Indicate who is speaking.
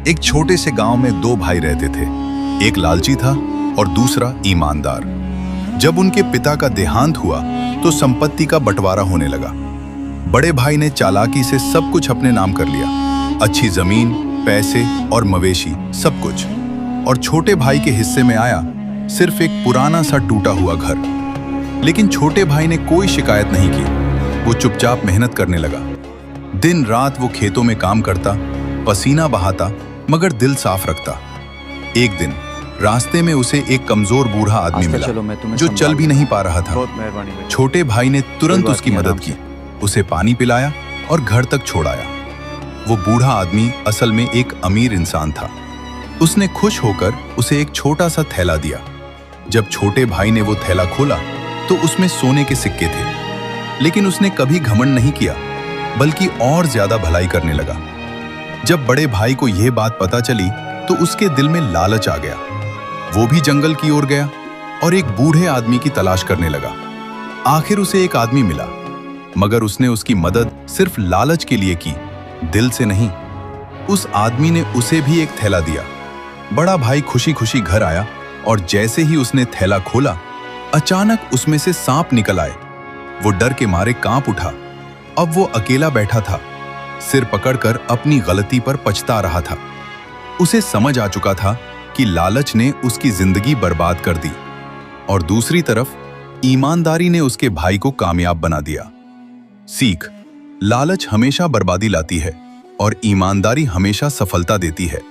Speaker 1: एक छोटे से गांव में दो भाई रहते थे। एक लालची था और दूसरा ईमानदार। जब उनके पिता का देहांत हुआ तो संपत्ति का बंटवारा होने लगा। बड़े भाई ने चालाकी से सब कुछ अपने नाम कर लिया, अच्छी जमीन, पैसे और मवेशी, सब कुछ। और छोटे भाई के हिस्से में आया सिर्फ एक पुराना सा टूटा हुआ घर। लेकिन छोटे भाई ने कोई शिकायत नहीं की। वो चुपचाप मेहनत करने लगा। दिन रात वो खेतों में काम करता, पसीना बहाता, मगर दिल साफ रखता। एक दिन रास्ते में उसे एक कमजोर बूढ़ा आदमी मिला जो चल भी नहीं पा रहा था। छोटे भाई ने तुरंत उसकी मदद की, उसे पानी पिलाया और घर तक छोड़ाया। वो बूढ़ा आदमी असल में एक अमीर इंसान था। उसने खुश होकर उसे एक छोटा सा थैला दिया। जब छोटे भाई ने वो थैला खोला तो उसमें सोने के सिक्के थे। लेकिन उसने कभी घमंड नहीं किया, बल्कि और ज्यादा भलाई करने लगा। जब बड़े भाई को यह बात पता चली तो उसके दिल में लालच आ गया। वो भी जंगल की ओर गया और एक बूढ़े आदमी की तलाश करने लगा। आखिर उसे एक आदमी मिला, मगर उसने उसकी मदद सिर्फ लालच के लिए की, दिल से नहीं। उस आदमी ने उसे भी एक थैला दिया। बड़ा भाई खुशी खुशी घर आया और जैसे ही उसने थैला खोला, अचानक उसमें से सांप निकल आए। वो डर के मारे कांप उठा। अब वो अकेला बैठा था, सिर पकड़कर अपनी गलती पर पछता रहा था। उसे समझ आ चुका था कि लालच ने उसकी जिंदगी बर्बाद कर दी और दूसरी तरफ ईमानदारी ने उसके भाई को कामयाब बना दिया। सीख: लालच हमेशा बर्बादी लाती है और ईमानदारी हमेशा सफलता देती है।